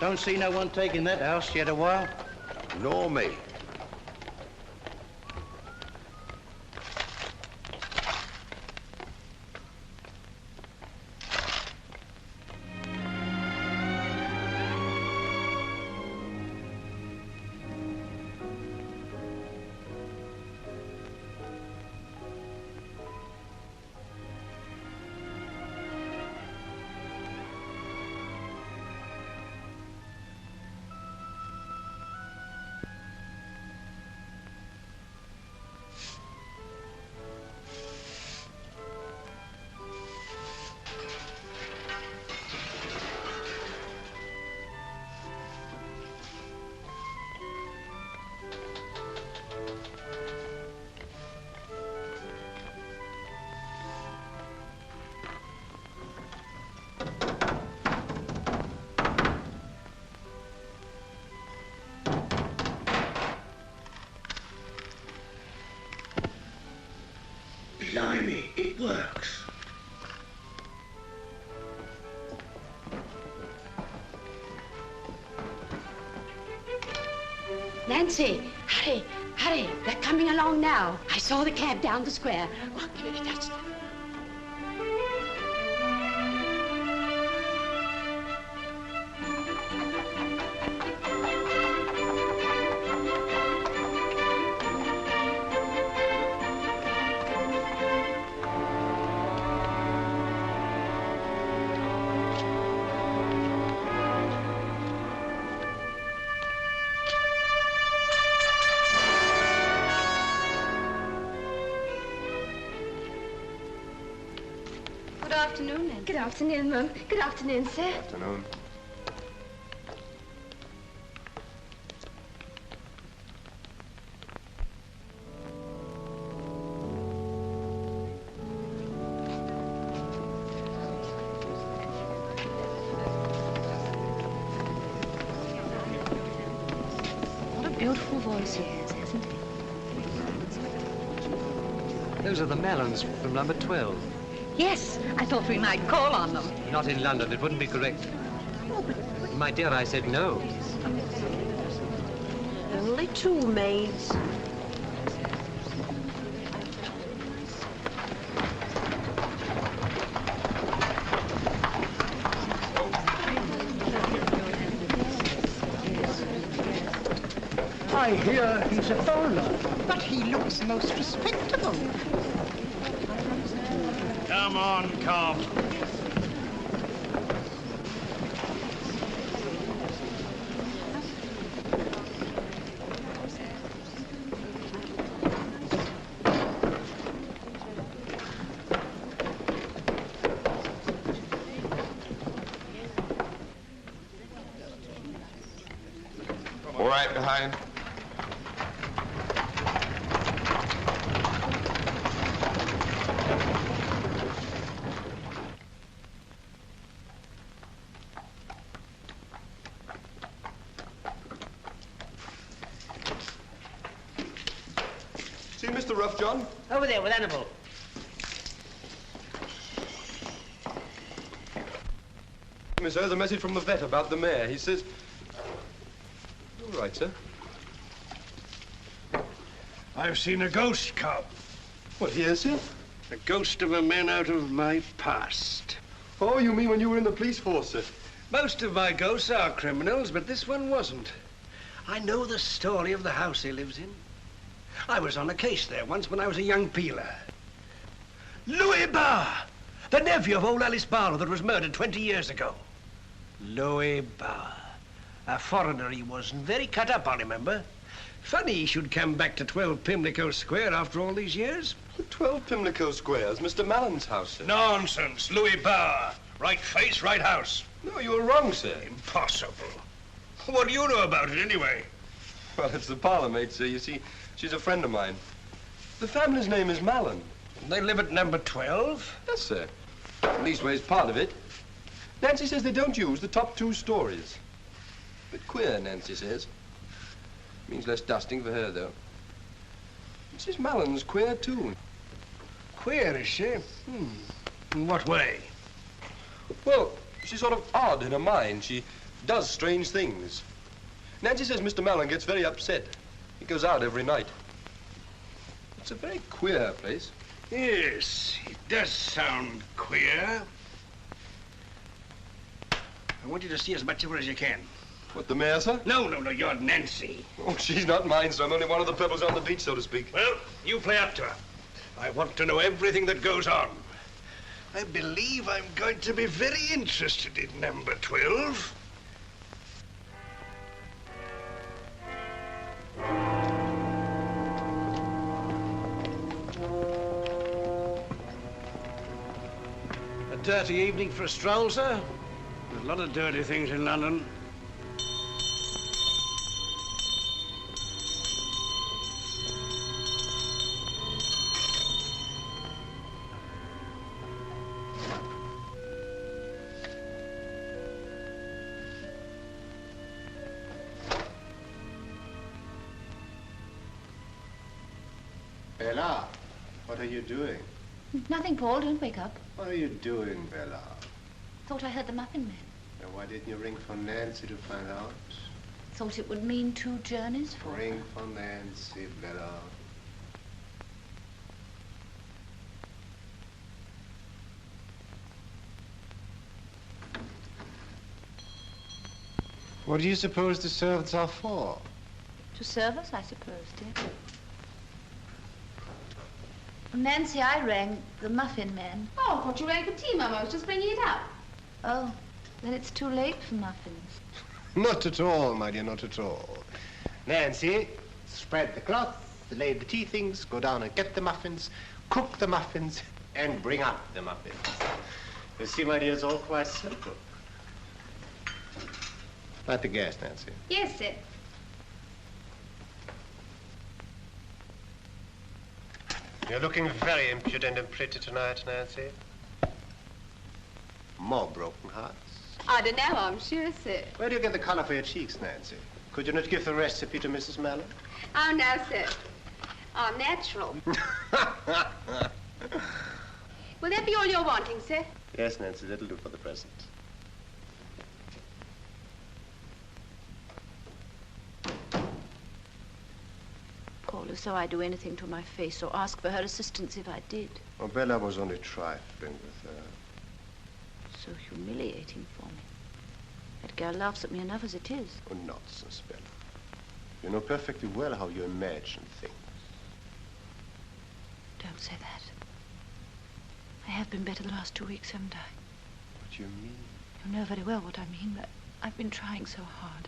Don't see no one taking that house yet a while. Nor me. Blimey, it works. Nancy, hurry, hurry. They're coming along now. I saw the cab down the square. Oh, that's... Good afternoon, Nancy. Good afternoon, Mum. Good afternoon, sir. Good afternoon. What a beautiful voice he has, hasn't he? Those are the melons from number 12. Yes, I thought we might call on them. Not in London, it wouldn't be correct. Oh, but My dear, I said no. only two maids. I hear he's a bowler, but he looks most respectable. Come on, Cobb. All right behind. See Mr. Rough John? Over there with Annabelle. Miss, there's a message from the vet about the mare. He says... All right, sir. I've seen a ghost, Cobb. What, here, sir? The ghost of a man out of my past. Oh, you mean when you were in the police force, sir? Most of my ghosts are criminals, but this one wasn't. I know the story of the house he lives in. I was on a case there once when I was a young peeler. Louis Barr, the nephew of old Alice Barlow that was murdered 20 years ago. Louis Barr. A foreigner he was, and very cut up, I remember. Funny he should come back to 12 Pimlico Square after all these years. 12 Pimlico Square's Mr. Mallon's house, sir. Nonsense, Louis Barr. Right face, right house. No, you were wrong, sir. Impossible. What do you know about it, anyway? Well, it's the parlour maid, sir. You see, she's a friend of mine. The family's name is Mallon. They live at number 12? Yes, sir. Leastways, part of it. Nancy says they don't use the top 2 stories. Bit queer, Nancy says. Means less dusting for her, though. Mrs. Mallon's queer, too. Queer, is she? In what way? Well, she's sort of odd in her mind. She does strange things. Nancy says Mr. Mallon gets very upset. He goes out every night. It's a very queer place. Yes, it does sound queer. I want you to see as much of her as you can. What, the mayor, sir? No, you're Nancy. Oh, she's not mine, sir. I'm only one of the pebbles on the beach, so to speak. Well, you play up to her. I want to know everything that goes on. I believe I'm going to be very interested in number 12. A dirty evening for a stroll, sir? There's a lot of dirty things in London. Bella, what are you doing? Nothing, Paul. Don't wake up. What are you doing, Bella? Thought I heard the muffin man. Now, why didn't you ring for Nancy to find out? Thought it would mean 2 journeys for her. Ring for Nancy, Bella. What do you suppose the servants are for? To serve us, I suppose, dear. Well, Nancy, I rang the muffin man. Oh, I thought you rang for tea, Mum. I was just bringing it up. Oh, then it's too late for muffins. Not at all, my dear, not at all. Nancy, spread the cloth, lay the tea things, go down and get the muffins, cook the muffins, and bring up the muffins. You see, my dear, it's all quite simple. Light the gas, Nancy. Yes, sir. You're looking very impudent and pretty tonight, Nancy. More broken hearts. I don't know, I'm sure, sir. Where do you get the color for your cheeks, Nancy? Could you not give the recipe to Mrs. Mallon? Oh, no, sir. I'm natural. Will that be all you're wanting, sir? Yes, Nancy, that'll do for the present. Paul, as though I'd do anything to my face or ask for her assistance if I did. Oh, Bella was only trifling with her. So humiliating for me. That girl laughs at me enough as it is. Oh, nonsense, Bella. You know perfectly well how you imagine things. Don't say that. I have been better the last 2 weeks, haven't I? What do you mean? You know very well what I mean, but I've been trying so hard.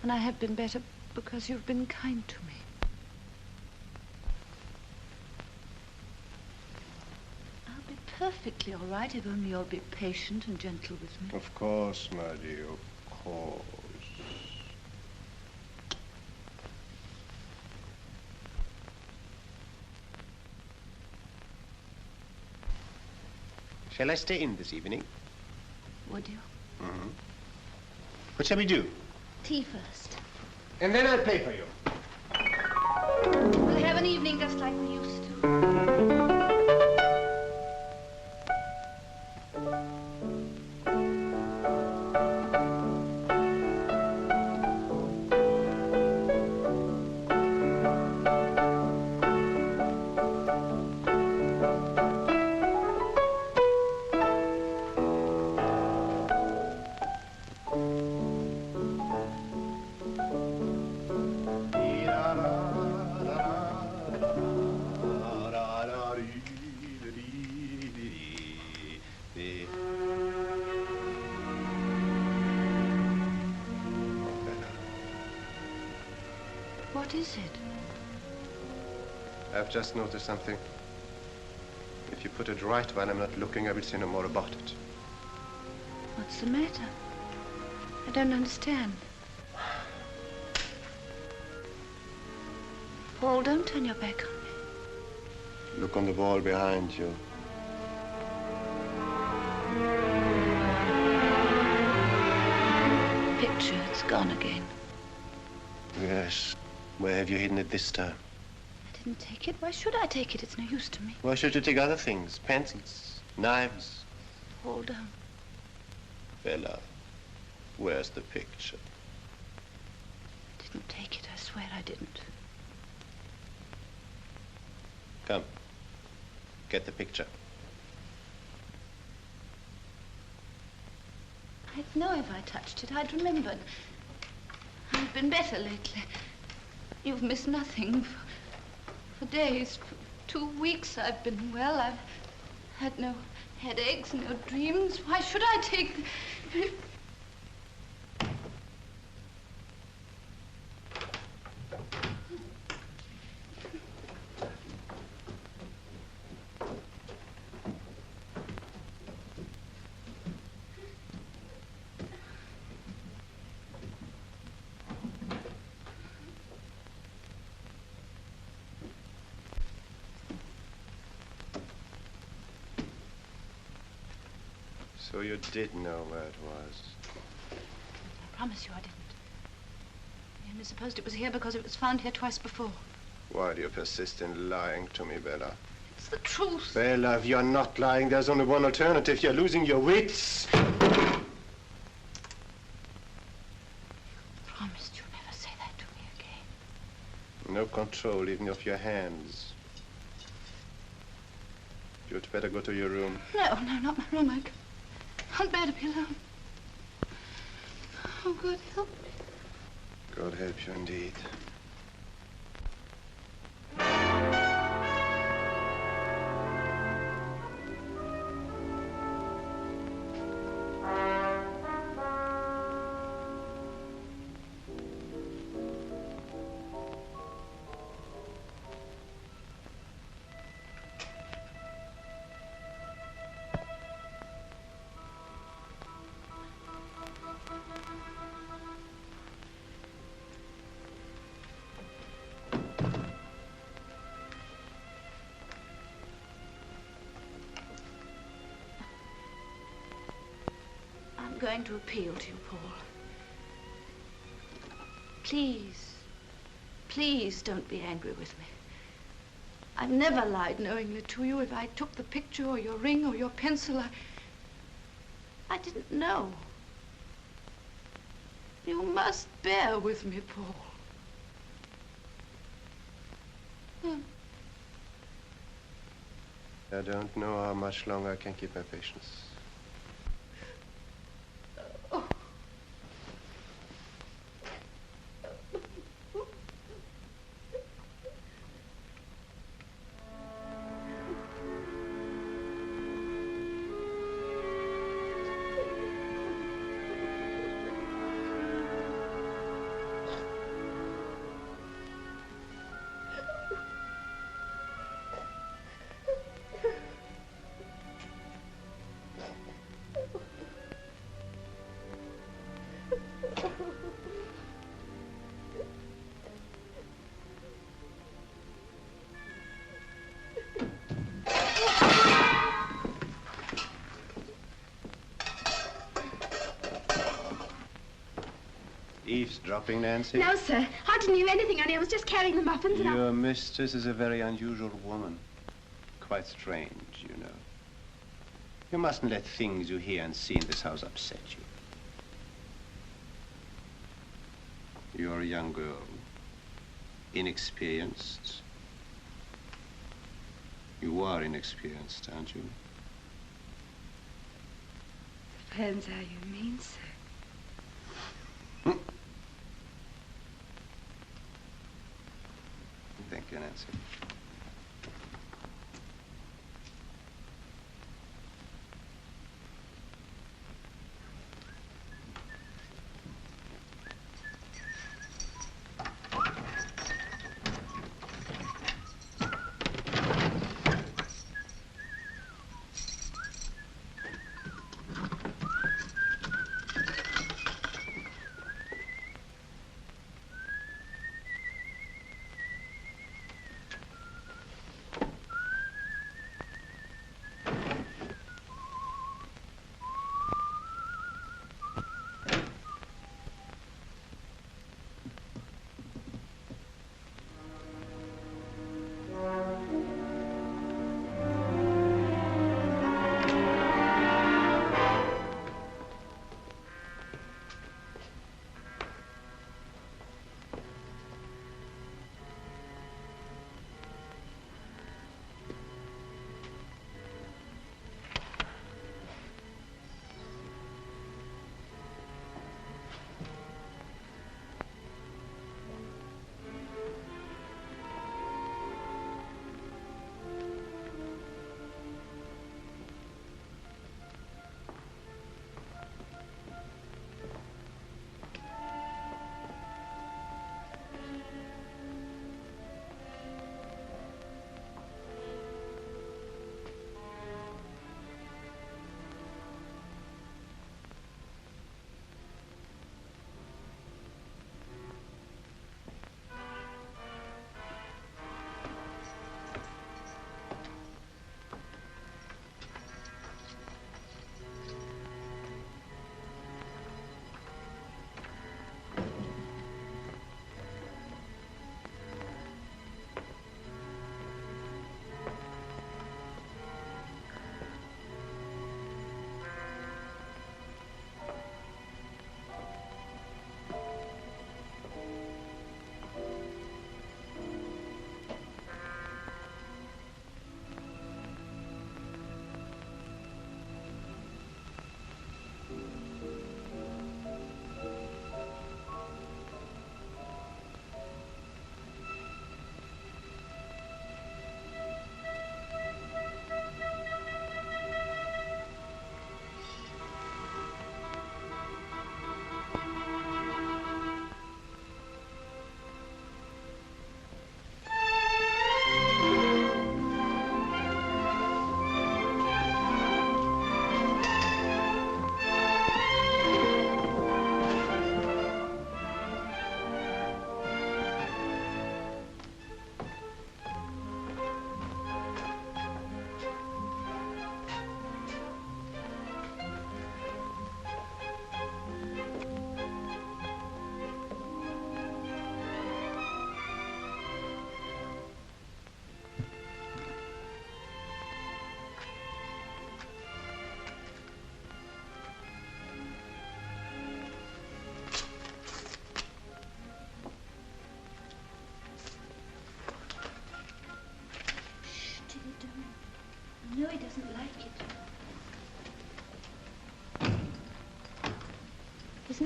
And I have been better because you've been kind to me. I'll be perfectly all right if only you'll be patient and gentle with me. Of course, my dear, of course. Shall I stay in this evening? Would you? Mm-hmm. What shall we do? Tea first. And then I'll pay for you. We'll have an evening just like we used to. What is it? I've just noticed something. If you put it right while I'm not looking, I will say no more about it. What's the matter? I don't understand. Paul, don't turn your back on me. Look on the wall behind you. Picture, it's gone again. Yes. Where have you hidden it this time? I didn't take it. Why should I take it? It's no use to me. Why should you take other things? Pencils, knives. Paul, don't. Bella. Where's the picture? I didn't take it, I swear I didn't. Come. Get the picture. I'd know if I touched it. I'd remembered. I've been better lately. You've missed nothing. For days, for 2 weeks I've been well. I've had no headaches, no dreams. Why should I take the... So you did know where it was. I promise you I didn't. I only supposed it was here because it was found here twice before. Why do you persist in lying to me, Bella? It's the truth. Bella, if you're not lying, there's only one alternative. You're losing your wits. Promised you'll never say that to me again. No control, even of your hands. You'd better go to your room. No, not my room. I can't bear to be alone. Oh, God help me. God help you indeed. I'm going to appeal to you, Paul. Please, please don't be angry with me. I've never lied knowingly to you. If I took the picture or your ring or your pencil, I didn't know. You must bear with me, Paul. I don't know how much longer I can keep my patience. Eavesdropping, Nancy? No, sir. I didn't hear anything, only I was just carrying the muffins and Your mistress is a very unusual woman. Quite strange, you know. You mustn't let things you hear and see in this house upset you. You're a young girl. Inexperienced. You are inexperienced, aren't you? Depends how you mean, sir. Thank you, Nancy.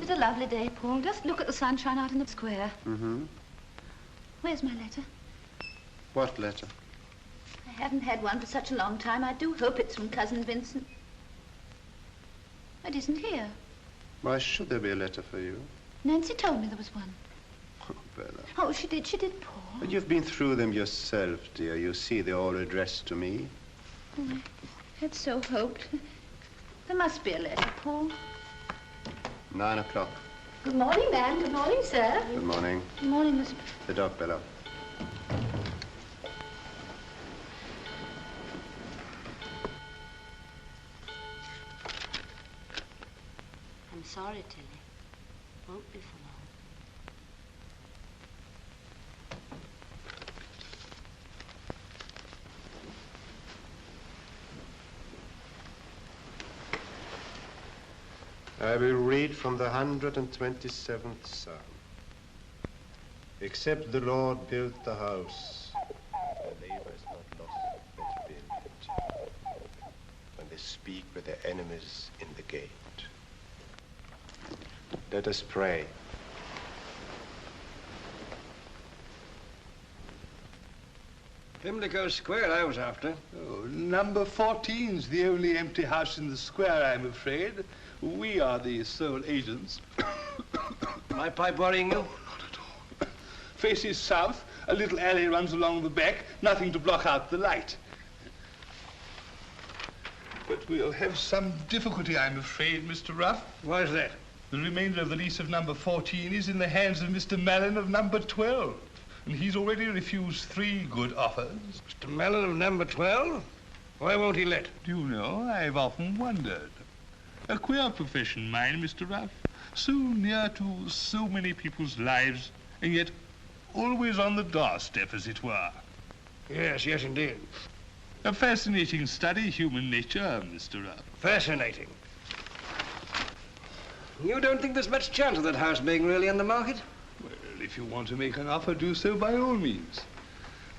it a lovely day, Paul? Just look at the sunshine out in the square. Mm-hmm. Where's my letter? What letter? I haven't had one for such a long time. I do hope it's from Cousin Vincent. It isn't here. Why should there be a letter for you? Nancy told me there was one. Oh, Bella. Oh, she did, Paul. But you've been through them yourself, dear. You see, they're all addressed to me. Oh, I had so hoped. There must be a letter, Paul. 9 o'clock. Good morning, ma'am. Good morning, sir. Good morning. Good morning, Miss... The dog, Bella. I'm sorry, Tilly. Won't be for long. I will read from the 127th Psalm. Except the Lord built the house, the labor is not lost that build it. When they speak with their enemies in the gate. Let us pray. Pimlico Square I was after. Oh, number 14's the only empty house in the square, I'm afraid. We are the sole agents. My pipe worrying you? Oh, not at all. Faces south, a little alley runs along the back, nothing to block out the light. But we'll have some difficulty, I'm afraid, Mr. Ruff. Why is that? The remainder of the lease of number 14 is in the hands of Mr. Mallon of number 12. And he's already refused 3 good offers. Mr. Mellon of number 12? Why won't he let? Do you know, I've often wondered. A queer profession, mine, Mr. Ruff. So near to so many people's lives, and yet always on the doorstep, as it were. Yes, yes, indeed. A fascinating study, human nature, Mr. Ruff. Fascinating. You don't think there's much chance of that house being really on the market? Well, if you want to make an offer, do so by all means.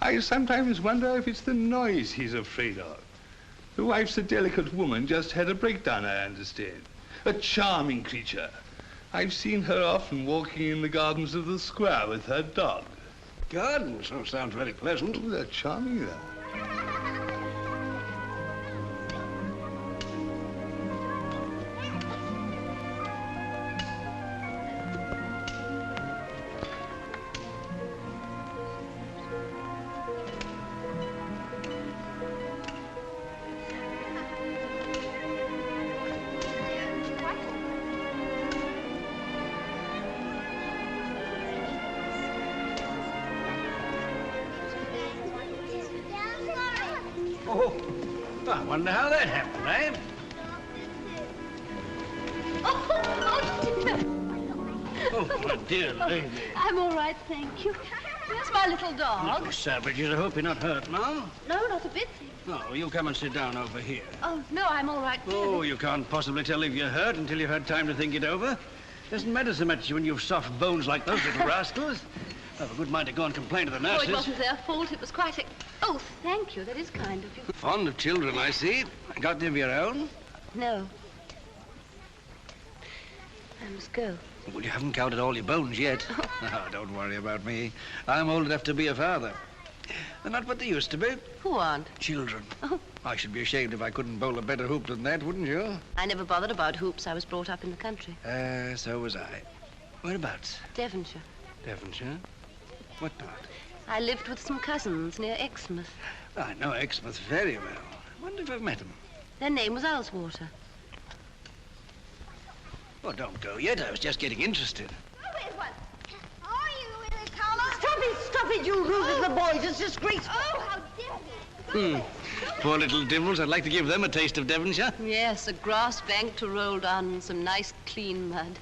I sometimes wonder if it's the noise he's afraid of. The wife's a delicate woman, just had a breakdown, I understand. A charming creature. I've seen her often walking in the gardens of the square with her dog. Gardens? Oh, sounds very pleasant. Oh, they're charming, though. Oh, I wonder how that happened, eh? Oh, my dear lady. I'm all right, thank you. Where's my little dog? You savages, I hope you're not hurt now. No, not a bit. No, you come and sit down over here. Oh, no, I'm all right. Oh, you can't possibly tell if you're hurt until you've had time to think it over. Doesn't matter so much when you've soft bones like those little rascals. I've a good mind to go and complain to the Oh, nurses. it wasn't their fault. It was quite a... Oh, thank you. That is kind of you. Fond of children, I see. Got any of your own? No. I must go. Well, you haven't counted all your bones yet. Oh, don't worry about me. I'm old enough to be a father. They're not what they used to be. Who aren't? Children. Oh. I should be ashamed if I couldn't bowl a better hoop than that, wouldn't you? I never bothered about hoops. I was brought up in the country. So was I. Whereabouts? Devonshire. Devonshire? What part? I lived with some cousins near Exmouth. I know Exmouth very well. I wonder if I've met them. Their name was Ullswater. Well, don't go yet. I was just getting interested. Stop it, you rude little boys. It's disgraceful. Oh, how dare you! Poor little dimwits. I'd like to give them a taste of Devonshire. Yes, a grass bank to roll down and some nice clean mud.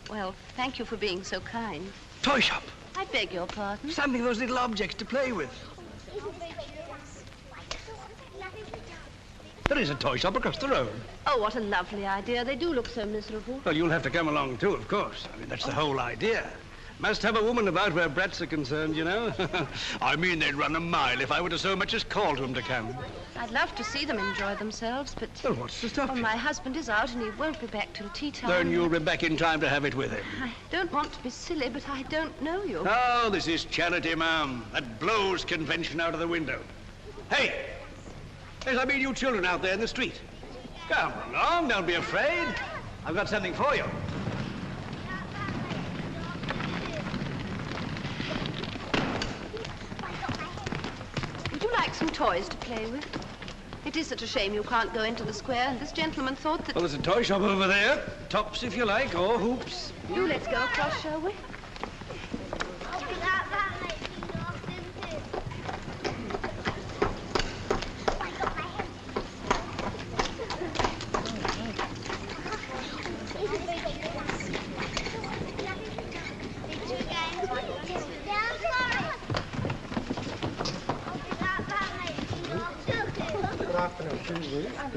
Well, thank you for being so kind. Toy shop. I beg your pardon. Something those little objects to play with. There is a toy shop across the road. Oh, what a lovely idea. They do look so miserable. Well, you'll have to come along too, of course. I mean, that's the whole idea. Must have a woman about where brats are concerned, you know. I mean, they'd run a mile if I were to so much as call to them to come. I'd love to see them enjoy themselves, but... Well, what's to stop well, you? my husband is out and he won't be back till tea time. Then you'll be back in time to have it with him. I don't want to be silly, but I don't know you. Oh, this is charity, ma'am. That blows convention out of the window. Hey! Yes, I mean you children out there in the street. Come along, don't be afraid. I've got something for you. Would you like some toys to play with? It is such a shame you can't go into the square, and this gentleman thought that... Well, there's a toy shop over there. Tops, if you like, or hoops. Do let's go across, shall we?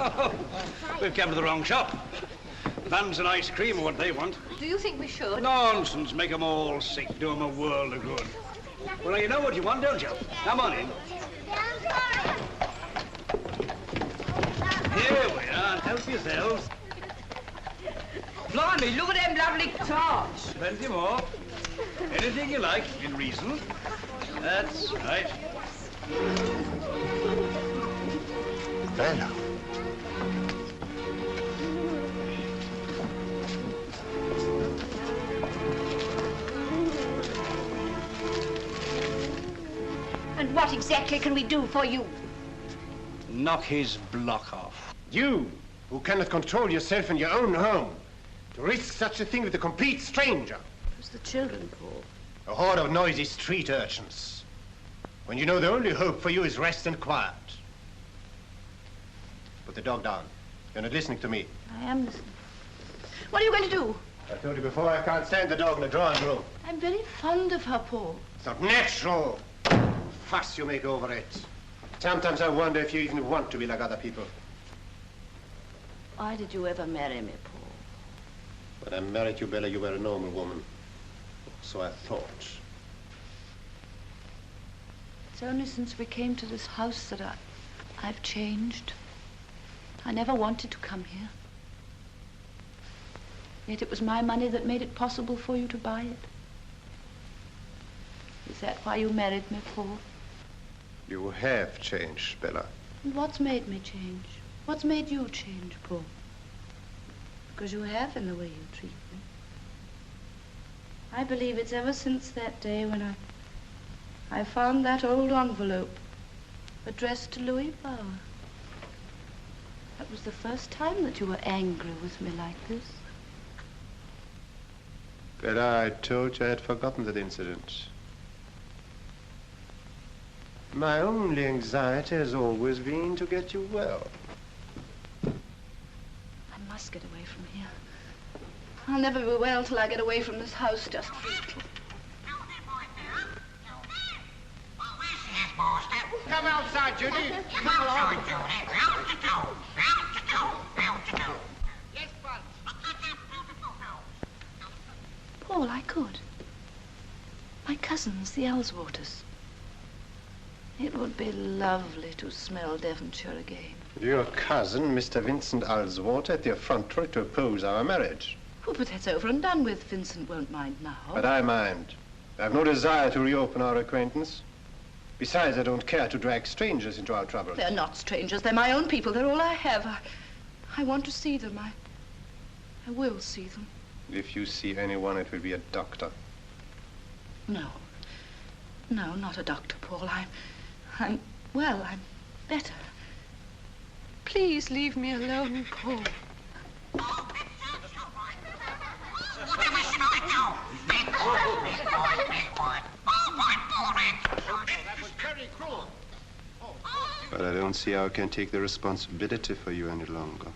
Oh, we've come to the wrong shop. Buns and ice cream are what they want. Do you think we should? Nonsense. Make them all sick. Do them a world of good. Well, you know what you want, don't you? Come on in. Here we are. Help yourselves. Blimey, look at them lovely tarts. Plenty more. Anything you like, in reason. That's right. Bella. And what exactly can we do for you? Knock his block off. You, who cannot control yourself in your own home, to risk such a thing with a complete stranger. It's the children, Paul. A horde of noisy street urchins. When you know the only hope for you is rest and quiet. Put the dog down. You're not listening to me. I am listening. What are you going to do? I told you before, I can't stand the dog in the drawing room. I'm very fond of her, Paul. It's not natural. Fuss you make over it. Sometimes I wonder if you even want to be like other people. Why did you ever marry me, Paul? When I married you, Bella, you were a normal woman. So I thought. It's only since we came to this house that I've changed. I never wanted to come here. Yet it was my money that made it possible for you to buy it. Is that why you married me, Paul? You have changed, Bella. And what's made me change? What's made you change, Paul? Because you have in the way you treat me. I believe it's ever since that day when I found that old envelope addressed to Louis Bauer. That was the first time that you were angry with me like this. Bella, I told you I had forgotten that incident. My only anxiety has always been to get you well. I must get away from here. I'll never be well till I get away from this house just for a little. Come outside, Judy. Come along. Yes, Bud. Paul, I could. My cousins, the Ellswaters. It would be lovely to smell Devonshire again. Your cousin, Mr. Vincent Alswater, at the effrontery to oppose our marriage. Oh, but that's over and done with. Vincent won't mind now. But I mind. I have no desire to reopen our acquaintance. Besides, I don't care to drag strangers into our troubles. They're not strangers. They're my own people. They're all I have. I want to see them. I will see them. If you see anyone, it will be a doctor. No. No, not a doctor, Paul. I'm better. Please leave me alone, Paul. But I don't see how I can take the responsibility for you any longer.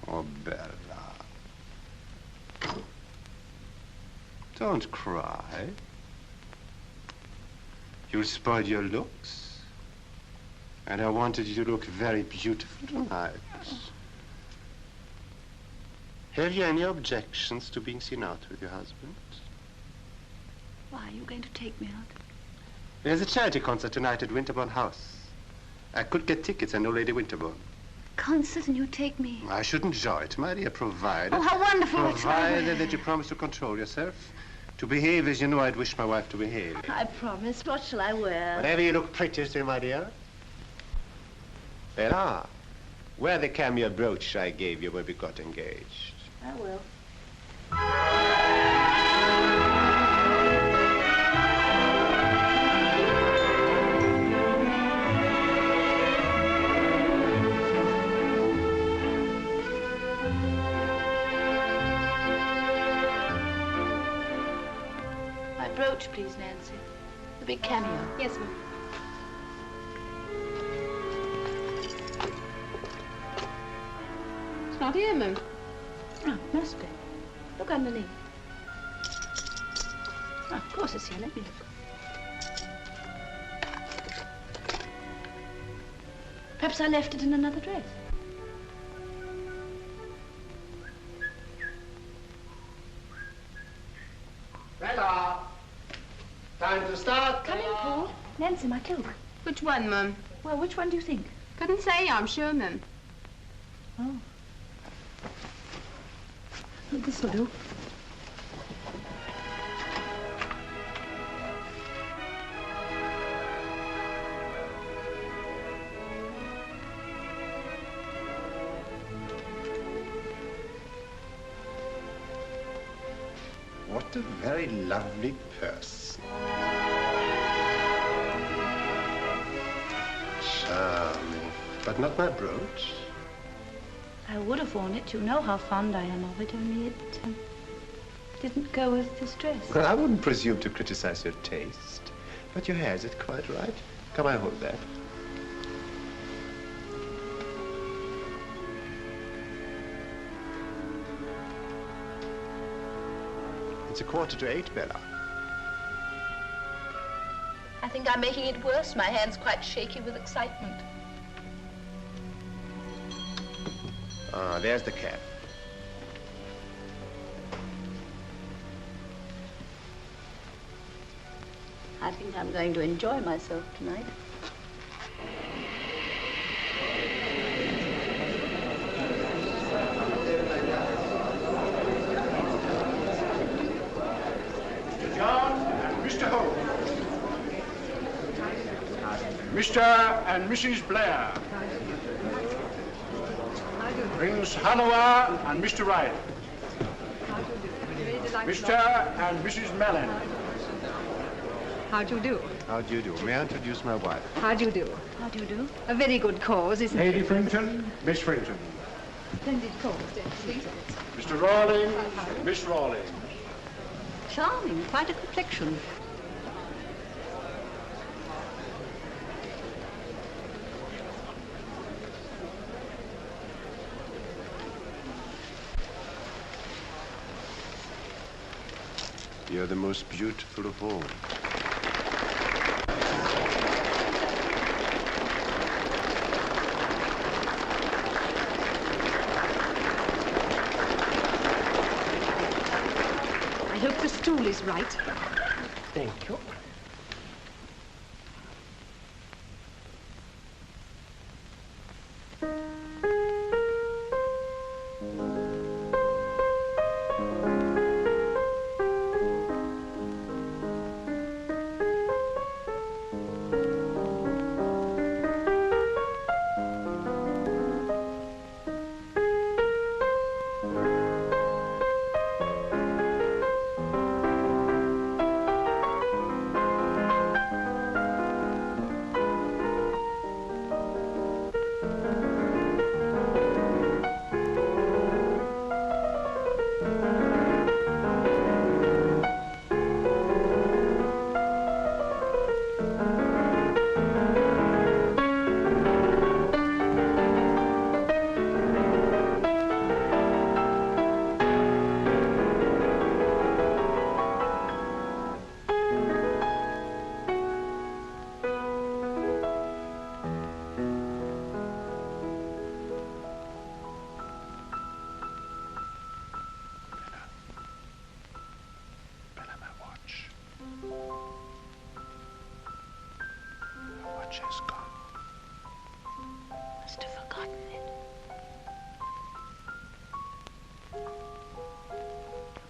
Oh, Bella. Don't cry. You'll spoil your looks. And I wanted you to look very beautiful tonight. Have you any objections to being seen out with your husband? Why, are you going to take me out? There's a charity concert tonight at Winterbourne House. I could get tickets, I know Lady Winterbourne. Concert and you take me? I should enjoy it, my dear, provided... Oh, how wonderful. Provided that you promise to control yourself. To behave as you know I'd wish my wife to behave. I promise. What shall I wear? Whatever you look prettiest in, my dear. There. Wear the cameo brooch I gave you when we got engaged. I will. My brooch, please, Nancy. The big cameo. Yes, ma'am. It's not here, ma'am. Oh, must be. Look underneath. Oh, of course it's here. Let me look. Perhaps I left it in another dress. Bella! Time to start. Come in, Paul. Nancy, my cloak. Which one, ma'am? Well, which one do you think? Couldn't say, I'm sure, ma'am. Oh. This will do. What a very lovely purse. Charming. But not my brooch. I would have worn it. You know how fond I am of it, only it didn't go with this dress. Well, I wouldn't presume to criticize your taste. But your hair, is it quite right? Come, I hold that. It's 7:45, Bella. I think I'm making it worse. My hand's quite shaky with excitement. Ah, there's the cab. I think I'm going to enjoy myself tonight. Mr. Holt. Mr. and Mrs. Blair. Prince Hanover and Mr. Wright. Mr. and Mrs. Mellon. How do you do? How do you do? May I introduce my wife? How do you do? How do you do? A very good cause, isn't it? Lady Frinton, Miss Frinton. Splendid cause, don't you think? Mr. Rawling, Miss Rawling. Charming, quite a complexion. You're the most beautiful of all. I hope the stool is right. Thank you. watch has gone. Must have forgotten it. Don't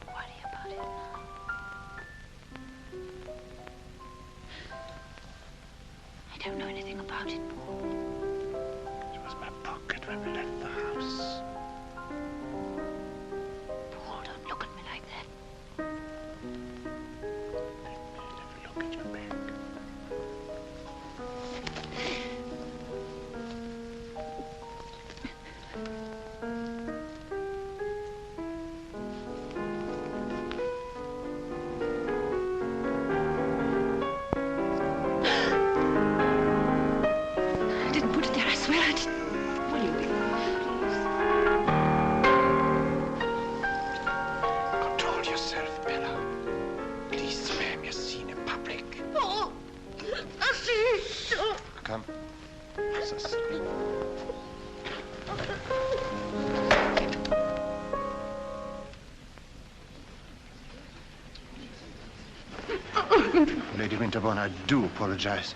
worry about it now. I don't know anything about it, Paul. It was my pocket when we left the house. Paul, don't look at me like that. Let me have a look at your bag. I didn't put it there, I swear I didn't. Will you be Control yourself, Bella. Please swear me a scene in public. Oh, I see. Oh. Come. So sorry. Lady Winterbourne, I do apologize.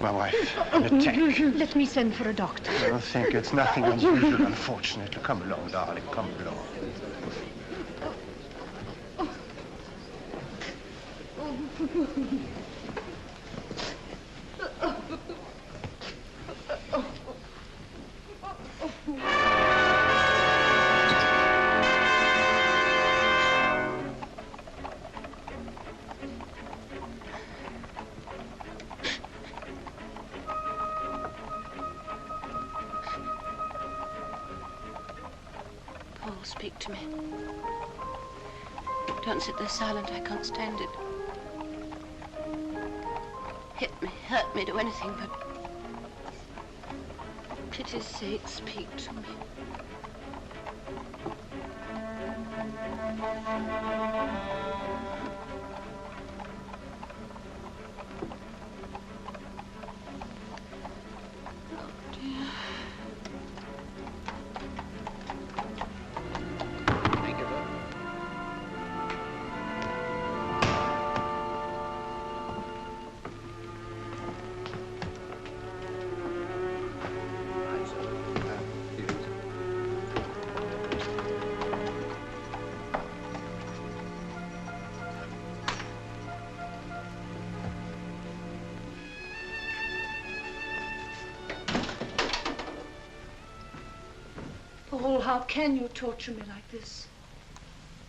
My wife, an attack. Let me send for a doctor. Oh, thank you. It's nothing unusual, unfortunately. Come along, darling. Come along. Paul, speak to me. Don't sit there silent. I can't stand it. Hit me, hurt me, do anything, but for pity's sake, speak to me. Oh, dear. Thank you, sir. Right, sir. Here it is. Paul, how can you torture me like this?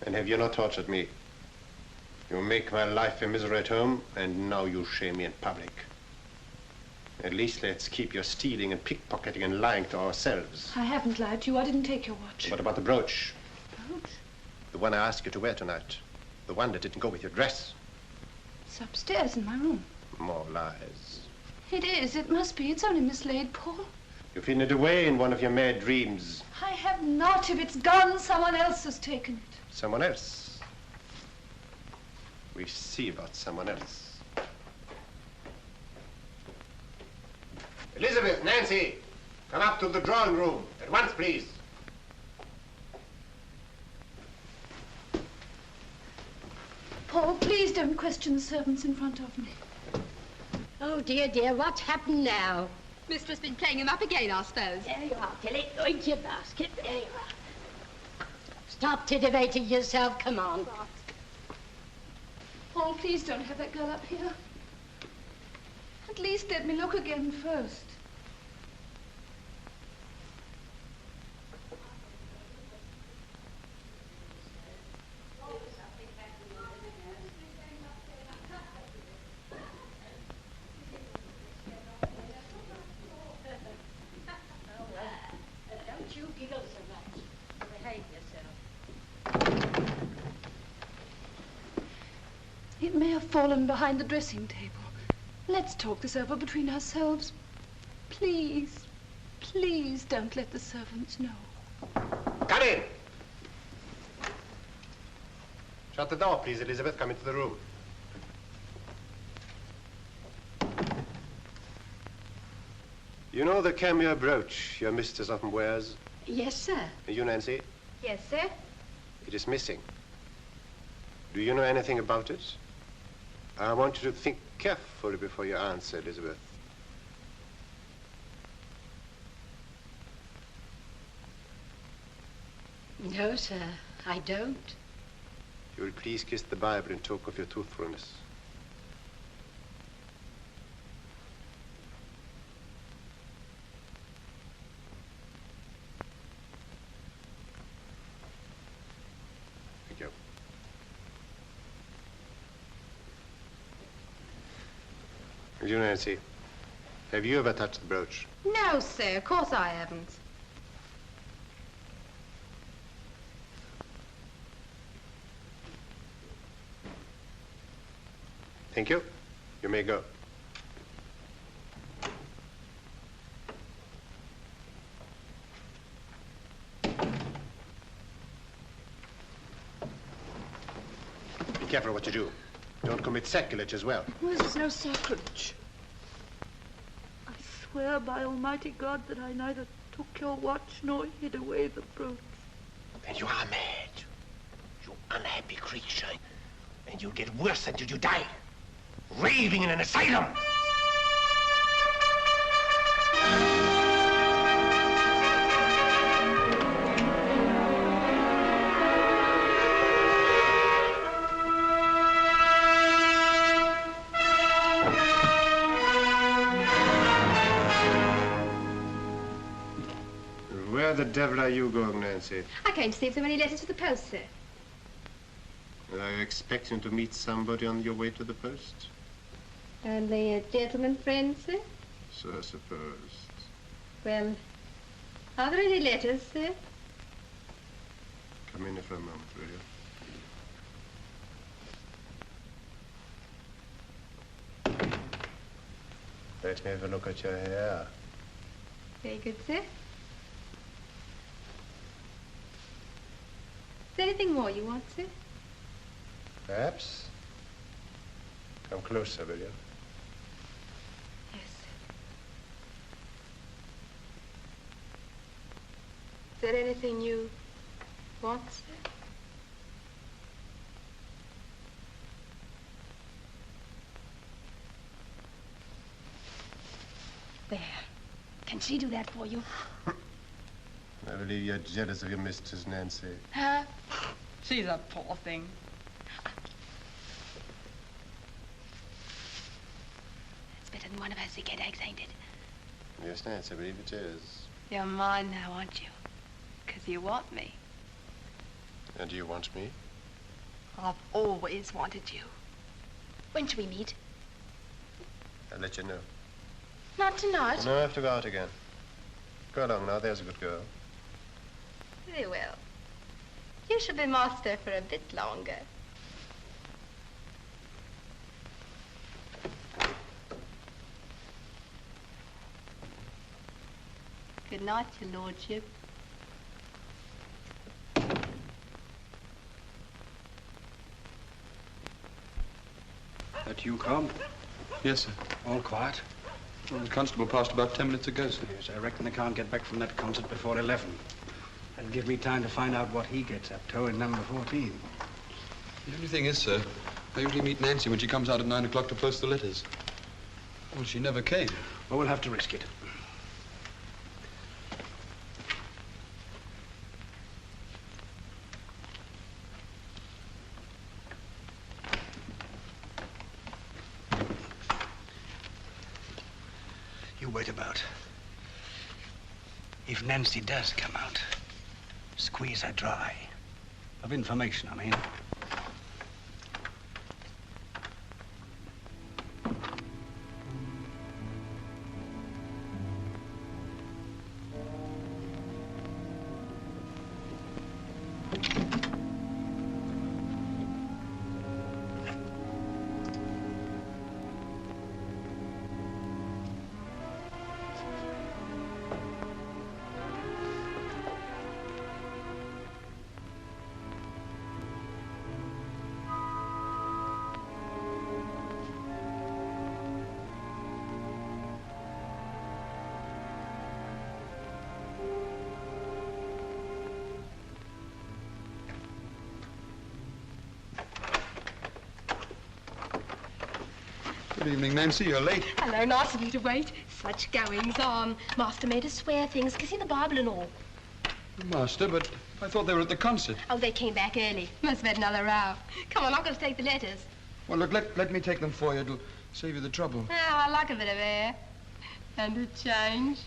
And have you not tortured me? You make my life a misery at home, and now you shame me in public. At least let's keep your stealing and pickpocketing and lying to ourselves. I haven't lied to you. I didn't take your watch. What about the brooch? Brooch? The one I asked you to wear tonight. The one that didn't go with your dress. It's upstairs in my room. More lies. It is. It must be. It's only mislaid, Paul. You've hidden it away in one of your mad dreams. I have not. If it's gone, someone else has taken it. Someone else. We see about someone else. Elizabeth, Nancy, come up to the drawing room at once, please. Paul, please don't question the servants in front of me. Oh, dear, dear, what's happened now? Mistress been playing him up again, I suppose. There you are, Tilly. Go into your basket. There you are. Stop titivating yourself. Come on. Paul, please don't have that girl up here. At least let me look again first. Don't you giggle so much. Behave yourself. It may have fallen behind the dressing table. Let's talk this over between ourselves. Please, please don't let the servants know. Come in. Shut the door, please, Elizabeth. Come into the room. You know the cameo brooch your mistress often wears? Yes, sir. And you, Nancy? Yes, sir. It is missing. Do you know anything about it? I want you to think carefully before you answer, Elizabeth. No, sir, I don't. You will please kiss the Bible in token of your truthfulness. Thank you. And you, Nancy, have you ever touched the brooch? No, sir, of course I haven't. Thank you. You may go. Be careful what you do. Don't commit sacrilege as well. Well, there's no sacrilege. I swear by Almighty God that I neither took your watch nor hid away the brooch. Then you are mad. You unhappy creature. And you'll get worse until you die. Raving in an asylum. Where the devil are you going, Nancy? I came to see if there were any letters for the post, sir. Are you expecting to meet somebody on your way to the post? Only a gentleman friend, sir? So I suppose. Well, are there any letters, sir? Come in here for a moment, will you? Let me have a look at your hair. Very good, sir. Is there anything more you want, sir? Perhaps. Come closer, will you? Yes, sir. Is there anything you want, sir? There. Can she do that for you? I believe you're jealous of your mistress, Nancy. Her? She's a poor thing. It's better than one of her sick headaches, ain't it? Yes, Nancy, I believe it is. You're mine now, aren't you? 'Cause you want me. And do you want me? I've always wanted you. When shall we meet? I'll let you know. Not tonight. No, I have to go out again. Go along now, there's a good girl. Very well. You shall be master for a bit longer. Good night, your lordship. That you, Cobb? Yes, sir. All quiet? Well, the constable passed about 10 minutes ago, sir. Yes, I reckon they can't get back from that concert before 11. That'll give me time to find out what he gets up to in number 14. The only thing is, sir, I usually meet Nancy when she comes out at 9 o'clock to post the letters. Well, she never came. Well, we'll have to risk it. You wait about. If Nancy does come out, squeeze her dry. Of information, I mean. Good evening, Nancy. You're late. Hello, nice of you to wait. Such goings on. Master made us swear things, kissing the Bible and all. Master, but I thought they were at the concert. Oh, they came back early. Must have had another row. Come on, I'm going to take the letters. Well, look, let me take them for you. It'll save you the trouble. Oh, I like a bit of air. And a change.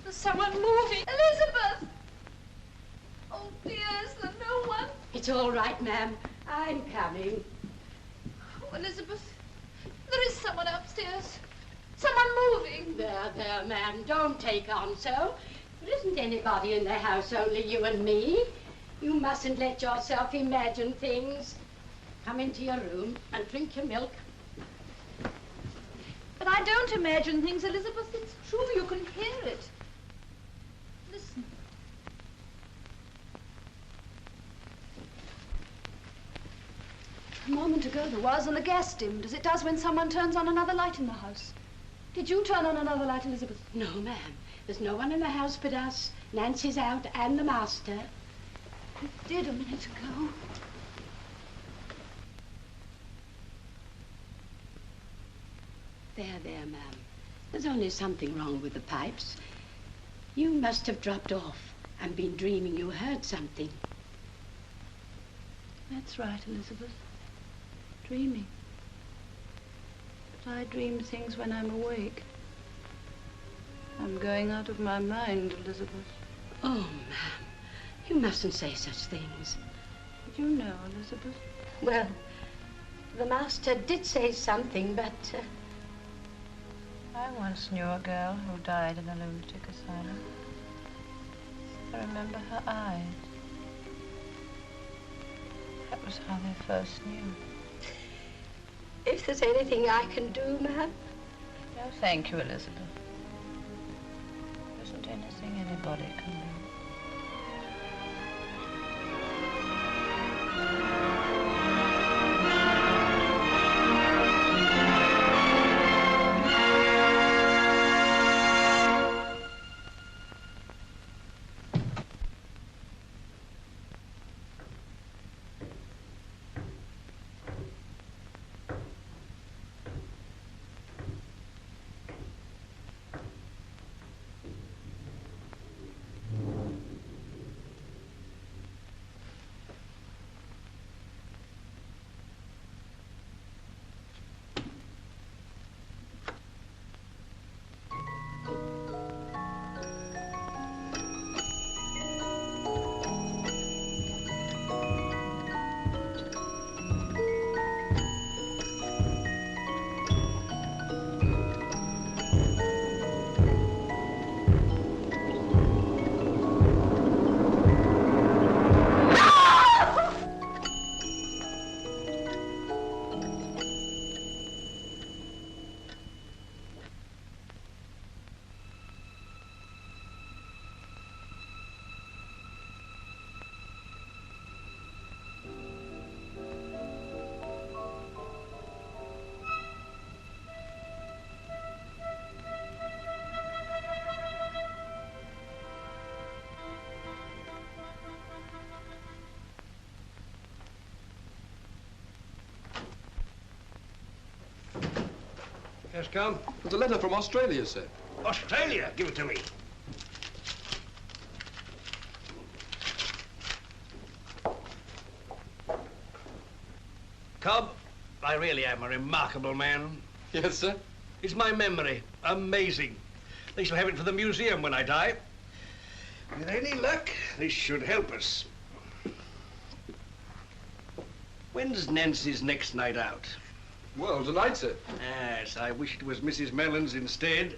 There's someone moving. Elizabeth! Oh, dear, is there no one? It's all right, ma'am. I'm coming. Oh, Elizabeth, there is someone upstairs. Someone moving. There, ma'am. Don't take on so. There isn't anybody in the house, only you and me. You mustn't let yourself imagine things. Come into your room and drink your milk. But I don't imagine things, Elizabeth. It's true. You can hear it. Listen. A moment ago there was, and the gas dimmed, as it does when someone turns on another light in the house. Did you turn on another light, Elizabeth? No, ma'am. There's no one in the house but us. Nancy's out and the master. It did a minute ago. There, ma'am. There's only something wrong with the pipes. You must have dropped off and been dreaming you heard something. That's right, Elizabeth. Dreaming. But I dream things when I'm awake. I'm going out of my mind, Elizabeth. Oh, ma'am, you mustn't say such things. Did you know, Elizabeth? Well, the master did say something, but... I once knew a girl who died in a lunatic asylum. I remember her eyes. That was how they first knew. If there's anything I can do, ma'am? No, thank you, Elizabeth. There isn't anything anybody can do. Yes, come. There's a letter from Australia, sir. Australia? Give it to me. Cobb, I really am a remarkable man. Yes, sir. It's my memory. Amazing. They shall have it for the museum when I die. With any luck, this should help us. When's Nancy's next night out? Well, tonight, sir. Yes, I wish it was Mrs. Mellon's instead.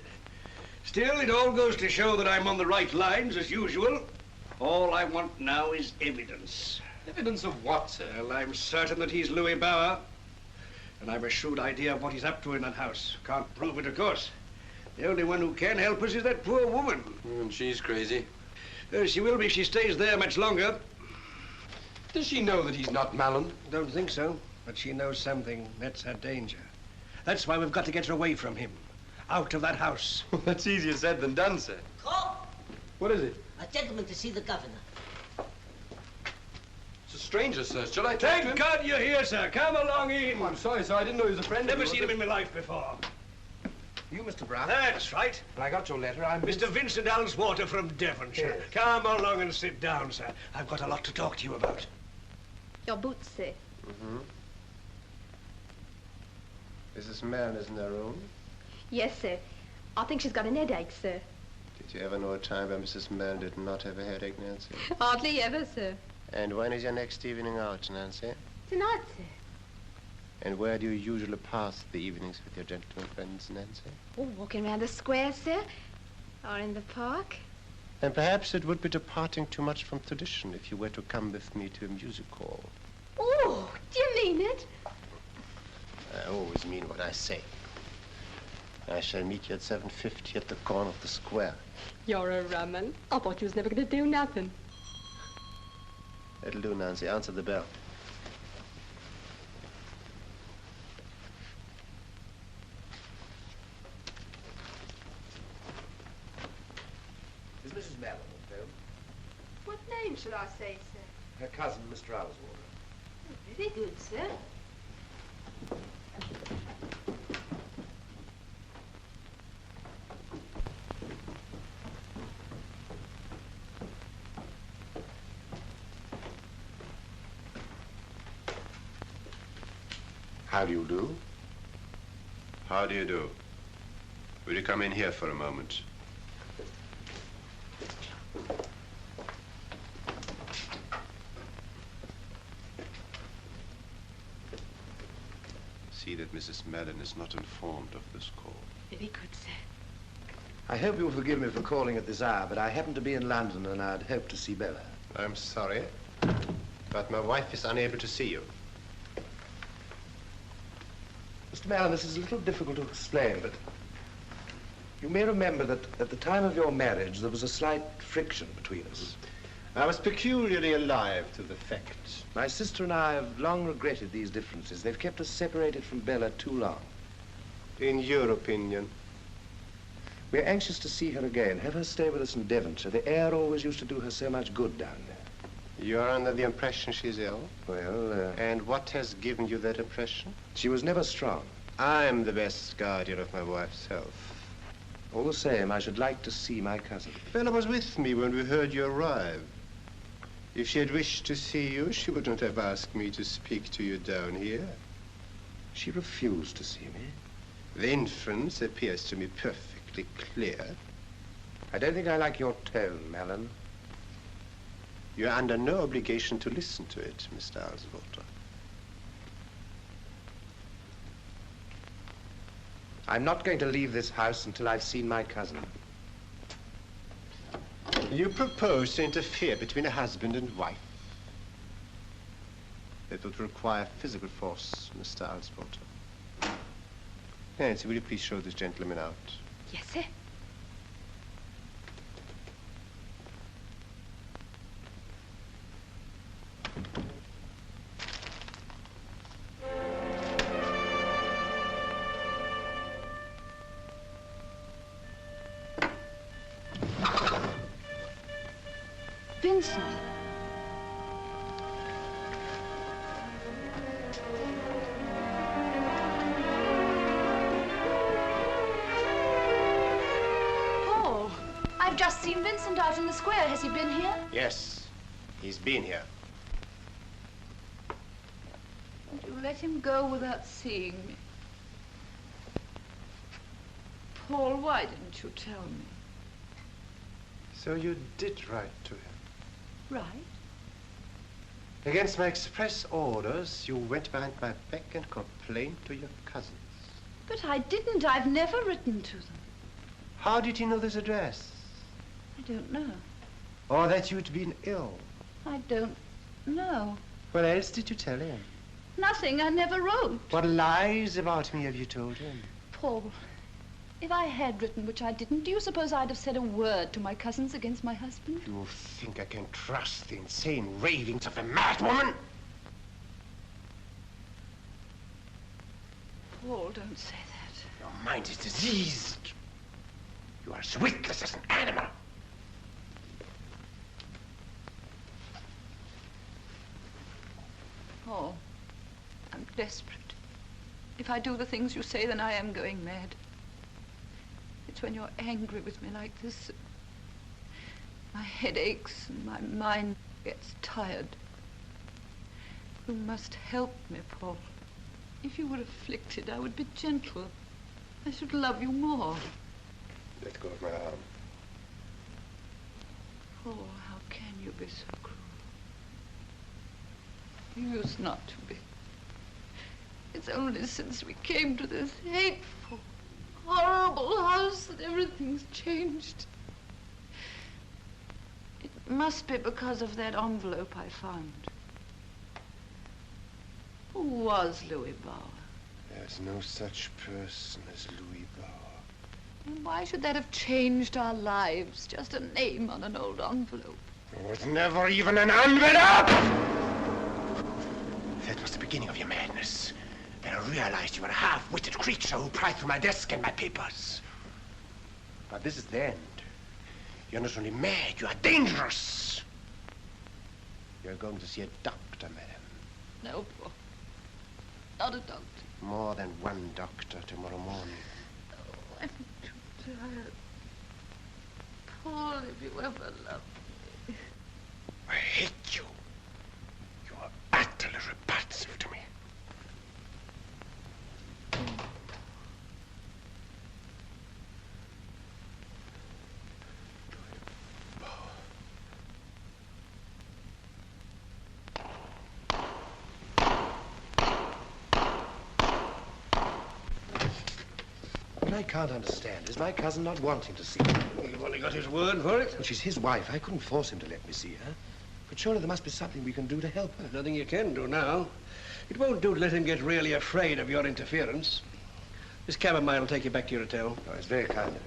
Still, it all goes to show that I'm on the right lines, as usual. All I want now is evidence. Evidence of what, sir? Well, I'm certain that he's Louis Bauer. And I've a shrewd idea of what he's up to in that house. Can't prove it, of course. The only one who can help us is that poor woman. And she's crazy. She will be if she stays there much longer. Does she know that he's not Malin? Don't think so. But she knows something. That's her danger. That's why we've got to get her away from him. Out of that house. That's easier said than done, sir. Cobb! What is it? A gentleman to see the governor. It's a stranger, sir. Shall I talk to him? Thank God you're here, sir. Come along in. Oh, I'm sorry, sir. I didn't know he was a friend Never of yours. seen him in my life before. You, Mr. Brown? That's right. Well, I got your letter. I'm Mr. Vincent Alswater from Devonshire. Yes. Come along and sit down, sir. I've got a lot to talk to you about. Your boots, sir. Mm-hmm. Mrs. Mellon is in her room. Yes, sir. I think she's got an headache, sir. Did you ever know a time when Mrs. Mellon did not have a headache, Nancy? Hardly ever, sir. And when is your next evening out, Nancy? Tonight, sir. And where do you usually pass the evenings with your gentleman friends, Nancy? Oh, walking around the square, sir. Or in the park. And perhaps it would be departing too much from tradition if you were to come with me to a music hall. Oh, do you mean it? I always mean what I say. I shall meet you at 7:50 at the corner of the square. You're a rum 'un. I thought you was never going to do nothing. That'll do, Nancy. Answer the bell. Is Mrs. Mellon on phone? What name should I say, sir? Her cousin, Mr. Alswater. Very good, sir. How do you do? How do you do? Will you come in here for a moment? See that Mrs. Mellon is not informed of this call. Very good, sir. I hope you'll forgive me for calling at this hour, but I happen to be in London and I'd hoped to see Bella. I'm sorry, but my wife is unable to see you. Mr. Mellon, this is a little difficult to explain, but you may remember that at the time of your marriage, there was a slight friction between us. I was peculiarly alive to the fact. My sister and I have long regretted these differences. They've kept us separated from Bella too long. In your opinion? We're anxious to see her again, have her stay with us in Devonshire. The air always used to do her so much good down there. You're under the impression she's ill? Well, And what has given you that impression? she was never strong. I'm the best guardian of my wife's health. All the same, I should like to see my cousin. Bella was with me when we heard you arrive. If she had wished to see you, she wouldn't have asked me to speak to you down here. She refused to see me. The inference appears to me perfectly clear. I don't think I like your tone, Mellon. You're under no obligation to listen to it, Mr. Alswater. I'm not going to leave this house until I've seen my cousin. You propose to interfere between a husband and wife. That would require physical force, Mr. Alswater. Nancy, will you please show this gentleman out? Yes, sir. Vincent. I've just seen Vincent out in the square. Has he been here? Yes, he's been here. And you let him go without seeing me. Paul, why didn't you tell me? So you did write to him? Right. Against my express orders, you went behind my back and complained to your cousins. But I didn't. I've never written to them. How did he know this address? I don't know. Or that you'd been ill? I don't know. What else did you tell him? Nothing. I never wrote. What lies about me have you told him? Paul, if I had written, which I didn't, do you suppose I'd have said a word to my cousins against my husband? You think I can trust the insane ravings of a mad woman? Paul, don't say that. Your mind is diseased. You are as witless as an animal. Paul, I'm desperate. If I do the things you say, then I am going mad. It's when you're angry with me like this, my head aches and my mind gets tired. You must help me, Paul. If you were afflicted, I would be gentle. I should love you more. Let go of my arm. Paul, how can you be so cruel? You used not to be. It's only since we came to this hateful, horrible house that everything's changed. It must be because of that envelope I found. Who was Louis Bauer? There's no such person as Louis Bauer. And why should that have changed our lives? Just a name on an old envelope. It was never even an envelope! That was the beginning of your madness. Then I realized you were a half-witted creature who pried through my desk and my papers. But this is the end. You're not only mad, you are dangerous. You're going to see a doctor, madam. No, Paul. Not a doctor. More than one doctor tomorrow morning. Oh, I'm too tired. Paul, if you ever loved me. I hate you. You are utterly repulsive to me. What I can't understand is my cousin not wanting to see her. You've only got his word for it. Well, she's his wife. I couldn't force him to let me see her. But surely there must be something we can do to help her. There's nothing you can do now. It won't do to let him get really afraid of your interference. This chamomile will take you back to your hotel. Oh, it's very kind of you.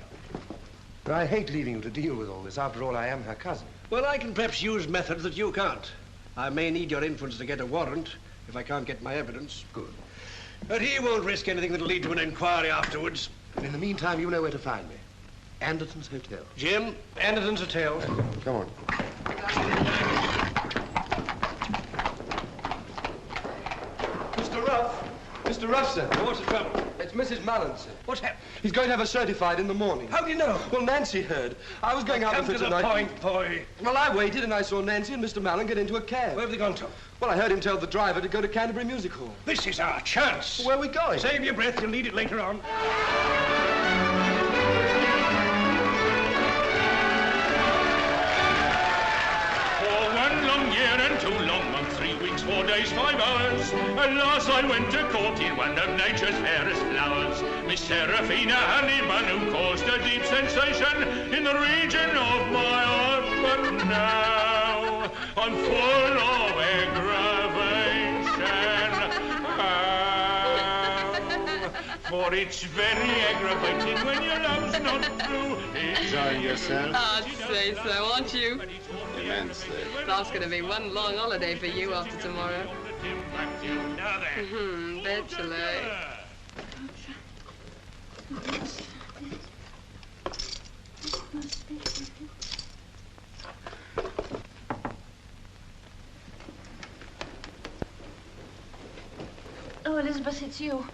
But I hate leaving you to deal with all this. After all, I am her cousin. Well, I can perhaps use methods that you can't. I may need your influence to get a warrant if I can't get my evidence. Good. But he won't risk anything that'll lead to an inquiry afterwards. And in the meantime, you know where to find me. Anderton's Hotel. Jim, Anderton's Hotel. Come on. Mr. Ruff. Mr. Ruff, sir. What's the trouble? It's Mrs. Mallon, sir. What's happened? He's going to have her certified in the morning. How do you know? Well, Nancy heard. I was going out with her tonight. Come to the point, boy. Well, I waited and I saw Nancy and Mr. Mallon get into a cab. Where have they gone to? Well, I heard him tell the driver to go to Canterbury Music Hall. This is our chance. Where are we going? Save your breath. You'll need it later on. For 1 long year and 2 long months, 3 weeks, 4 days, 5 hours. At last I went to court in one of nature's fairest flowers, Miss Serafina Honeyman, who caused a deep sensation in the region of my heart. But now I'm full of aggravation. For it's very aggravating when your love's not true. Enjoying yourself? I'd say so, aren't you? Immensely. That's going to be one long holiday for you after tomorrow. Bachelor. Oh, Elizabeth, it's you.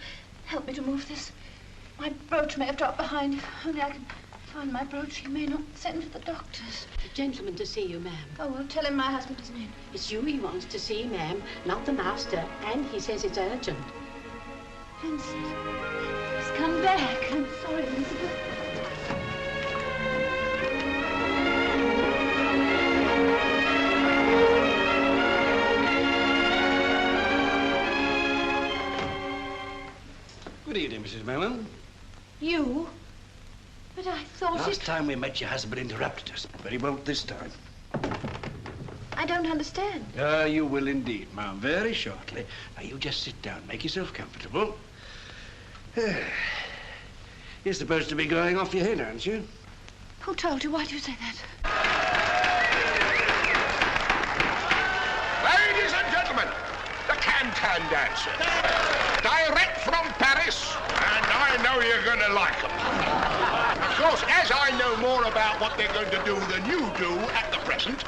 Help me to move this. My brooch may have dropped behind. If only I can Find my brooch. He may not send for the doctors. A gentleman to see you, ma'am. Oh, well, tell him my husband isn't in. It's you he wants to see, ma'am, not the master. And he says it's urgent. Vincent, he's come back. I'm sorry, Elizabeth. Good evening, Mrs. Mellon. You? But I thought Last time we met, your husband interrupted us. But he won't this time. I don't understand. You will indeed, ma'am, very shortly. Now, you just sit down. Make yourself comfortable. You're supposed to be going off your head, aren't you? Who told you? Why do you say that? Ladies and gentlemen, the can-can dancer. Direct from Paris, and I know you're going to like them. Of course, as I know more about what they're going to do than you do at the present,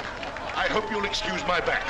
I hope you'll excuse my back.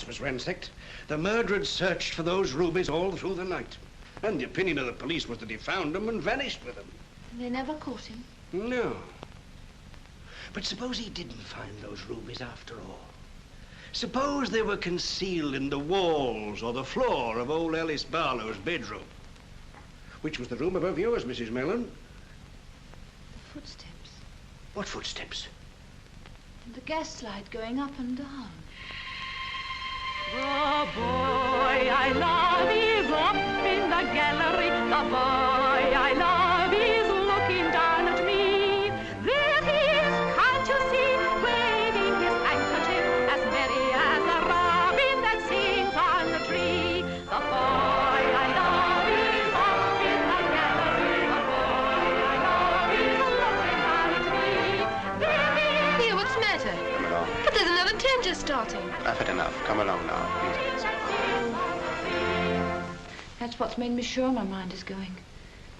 Was ransacked. The murderer had searched for those rubies all through the night. And the opinion of the police was that he found them and vanished with them. And they never caught him? No. But suppose he didn't find those rubies after all. Suppose they were concealed in the walls or the floor of old Alice Barlow's bedroom. Which was the room above yours, Mrs. Mellon? The footsteps. What footsteps? And the gaslight going up and down. The boy I love is up in the gallery. The boy I love is looking down at me. There he is, can't you see, waving his handkerchief as merry as a robin that sings on the tree. The boy I love is up in the gallery. The boy I love is looking down at me. There he is. Here, what's the matter? Come along. But there's another train just starting. I've had enough. Come along now, please. That's what's made me sure my mind is going.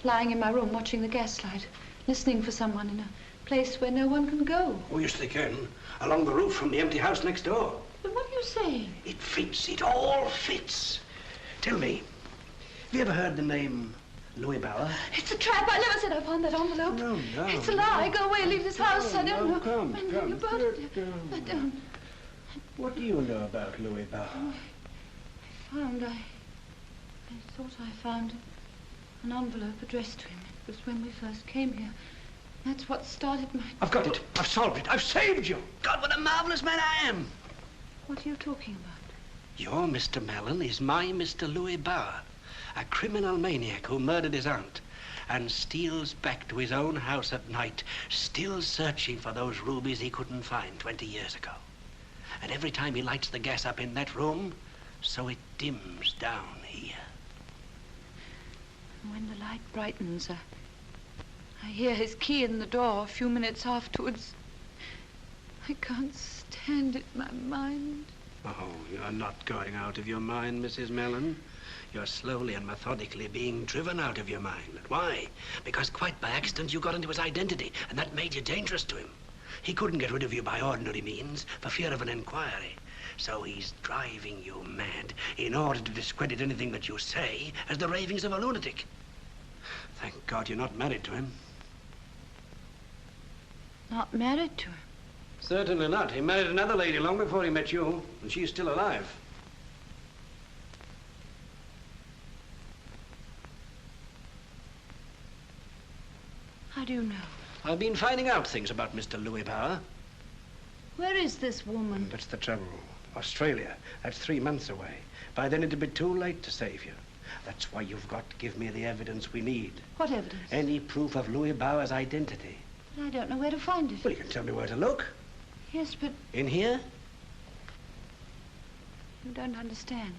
Lying in my room, watching the gaslight, listening for someone in a place where no one can go. Oh, yes, they can. Along the roof from the empty house next door. But what are you saying? It fits. It all fits. Tell me, have you ever heard the name Louis Bauer? It's a trap. I never said I found that envelope. No. It's a lie. Go away. Leave this house. I don't know. Come. About it. I don't. What do you know about Louis Bauer? I thought I found an envelope addressed to him. It was when we first came here. That's what started my... I've got it. I've solved it. I've saved you. God, what a marvelous man I am. What are you talking about? Your Mr. Mellon is my Mr. Louis Bauer, a criminal maniac who murdered his aunt and steals back to his own house at night, still searching for those rubies he couldn't find 20 years ago. And every time he lights the gas up in that room, so it dims down here. When the light brightens, I hear his key in the door a few minutes afterwards. I can't stand it, my mind. Oh, you're not going out of your mind, Mrs. Mellon. You're slowly and methodically being driven out of your mind. Why? Because quite by accident you got into his identity, and that made you dangerous to him. He couldn't get rid of you by ordinary means for fear of an inquiry. So he's driving you mad in order to discredit anything that you say as the ravings of a lunatic. Thank God you're not married to him. Not married to him? Certainly not. He married another lady long before he met you, and she's still alive. How do you know? I've been finding out things about Mr. Louis Bauer. Where is this woman? That's the trouble. Australia. That's 3 months away. By then it'll be too late to save you. That's why you've got to give me the evidence we need. What evidence? Any proof of Louis Bauer's identity. But I don't know where to find it. Well, you can tell me where to look. Yes, but... In here? You don't understand.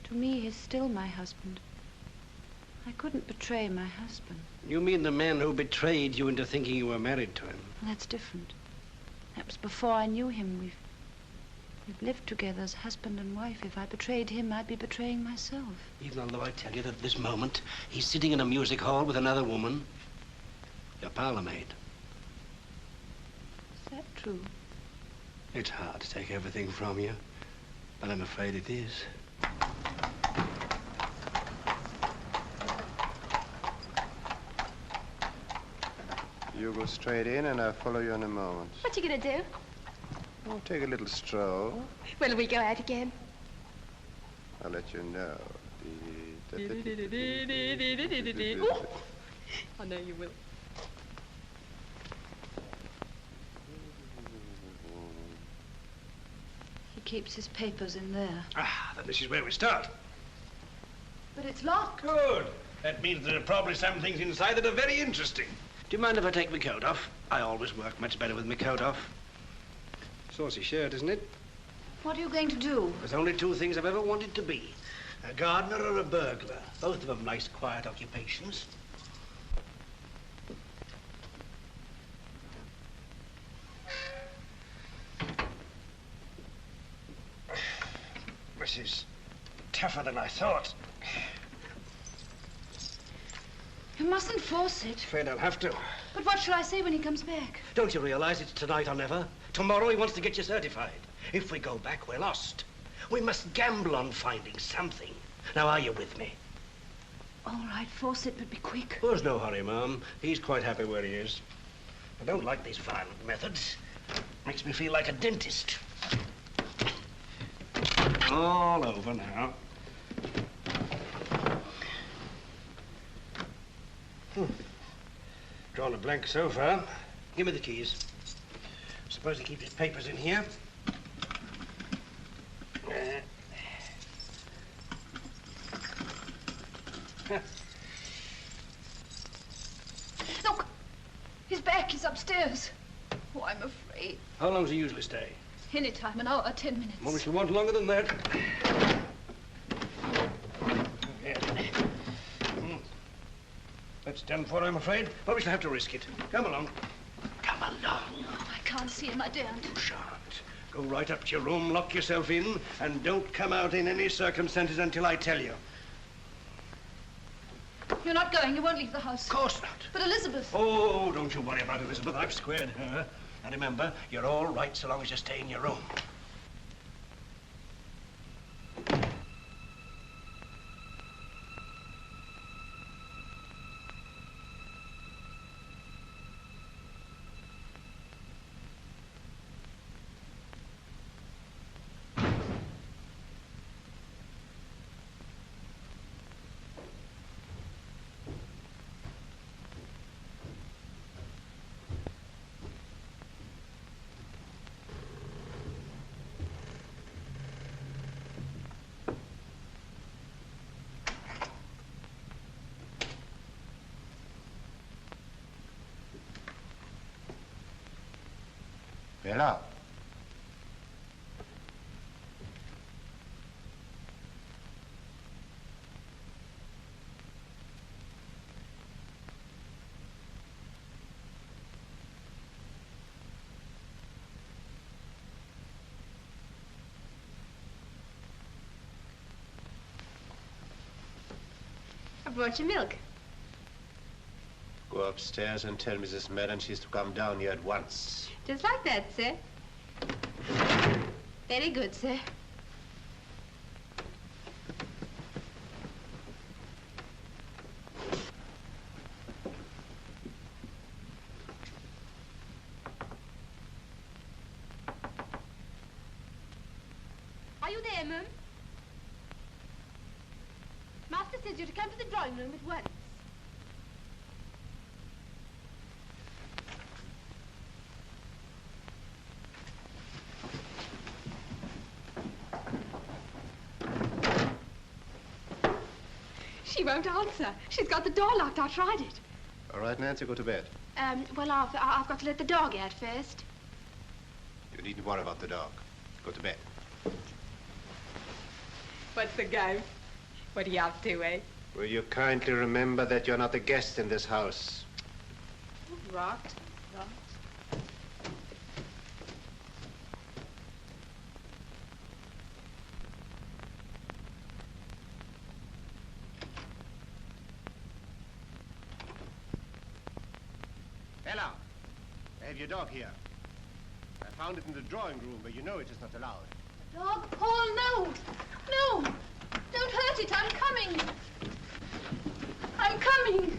To me, he's still my husband. I couldn't betray my husband. You mean the man who betrayed you into thinking you were married to him? Well, that's different. That was before I knew him. We've lived together as husband and wife. If I betrayed him, I'd be betraying myself. Even although I tell you that at this moment, he's sitting in a music hall with another woman. Your parlour maid. Is that true? It's hard to take everything from you, but I'm afraid it is. You go straight in and I'll follow you in a moment. What you gonna do? We'll take a little stroll. Will we go out again? I'll let you know. Ooh. I know you will. He keeps his papers in there. Ah, then this is where we start. But it's locked. Good. That means there are probably some things inside that are very interesting. Do you mind if I take my coat off? I always work much better with my coat off. Saucy shirt, isn't it? What are you going to do? There's only 2 things I've ever wanted to be. A gardener or a burglar. Both of them nice, quiet occupations. This is tougher than I thought. You mustn't force it. Afraid I'll have to. But what shall I say when he comes back? Don't you realize it's tonight or never? Tomorrow he wants to get you certified. If we go back, we're lost. We must gamble on finding something. Now, are you with me? All right, force it, but be quick. There's no hurry, Mum. He's quite happy where he is. I don't like these violent methods. Makes me feel like a dentist. All over now. Drawn a blank so far. Give me the keys. Suppose he keeps his papers in here. Look! He's back. He's upstairs. Oh, I'm afraid. How long does he usually stay? Any time, an hour, 10 minutes. Well, we shall want longer than that. That's done for, I'm afraid. But we shall have to risk it. Come along. Come along. Oh, I can't see him. I daren't. You shan't. Go right up to your room, lock yourself in, and don't come out in any circumstances until I tell you. You're not going. You won't leave the house. Of course not. But Elizabeth... Oh, don't you worry about Elizabeth. I've squared her. And remember, you're all right so long as you stay in your room. Bella. I brought you milk. Go upstairs and tell Mrs. Madden she's to come down here at once. Just like that, sir. Very good, sir. here, Mum. Master says you're to come to the drawing room at once. She won't answer. She's got the door locked. I tried it. All right, Nancy, go to bed. Well, I've got to let the dog out first. You needn't worry about the dog. Go to bed. What's the go? What are you up to, eh? Will you kindly remember that you're not a guest in this house? Rot. Ella, I have your dog here. I found it in the drawing room, but you know it is not allowed. Dog, Paul, no! No! Don't hurt it. I'm coming. I'm coming.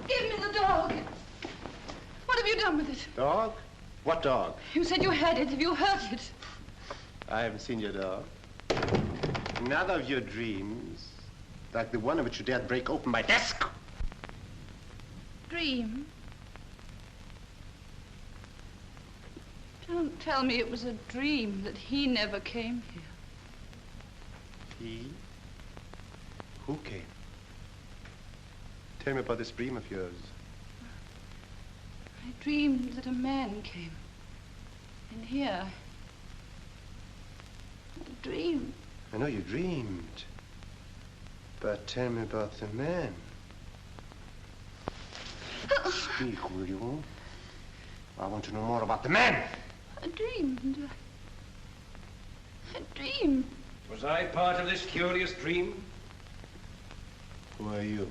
Give me the dog. What have you done with it? Dog? What dog? You said you had it. Have you hurt it? I haven't seen your dog. None of your dreams, like the one in which you dared break open my desk. Dream? Don't tell me it was a dream that he never came here. He? Who came? Tell me about this dream of yours. I dreamed that a man came. In here. I dreamed. I know you dreamed. But tell me about the man. Speak, will you? I want to know more about the man. I dreamed. I dreamed. Was I part of this curious dream? Who are you?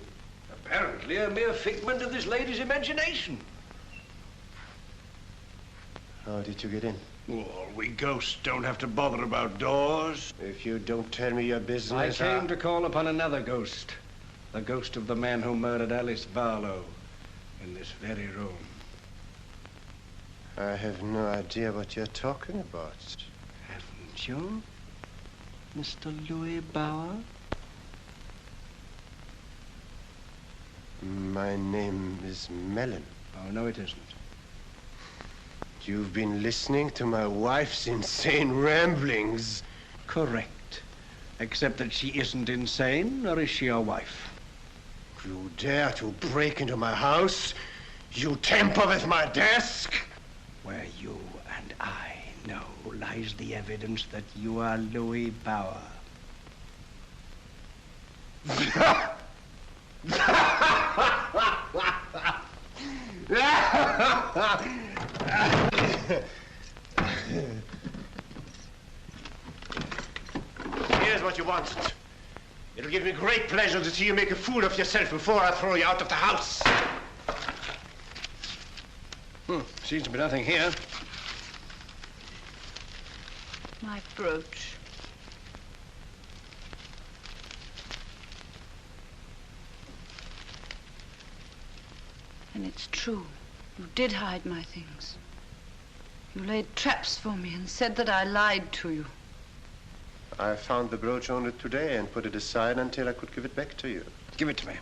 Apparently a mere figment of this lady's imagination. How did you get in? Well, we ghosts don't have to bother about doors. If you don't tell me your business, I came to call upon another ghost. The ghost of the man who murdered Alice Barlow in this very room. I have no idea what you're talking about. Haven't you, Mr. Louis Bauer? My name is Mellon. Oh, no, it isn't. You've been listening to my wife's insane ramblings. Correct. Except that she isn't insane, or is she your wife? You dare to break into my house? You tamper with my desk? Where you and I know lies the evidence that you are Louis Bauer. Here's what you wanted. It'll give me great pleasure to see you make a fool of yourself before I throw you out of the house. Seems to be nothing here. My brooch. And it's true. You did hide my things. You laid traps for me and said that I lied to you. I found the brooch only today and put it aside until I could give it back to you. Give it to me.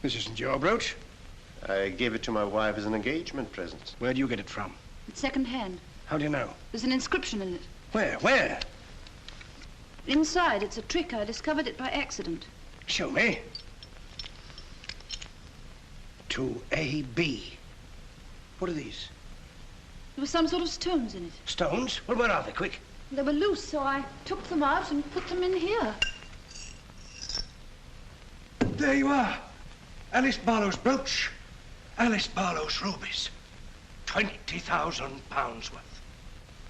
This isn't your brooch. I gave it to my wife as an engagement present. Where do you get it from? It's second-hand. How do you know? There's an inscription in it. Where? Where? Inside. It's a trick. I discovered it by accident. Show me. To A.B. What are these? There were some sort of stones in it. Stones? Well, where are they? Quick. They were loose, so I took them out and put them in here. There you are. Alice Barlow's brooch. Alice Barlow's rubies. £20,000 worth.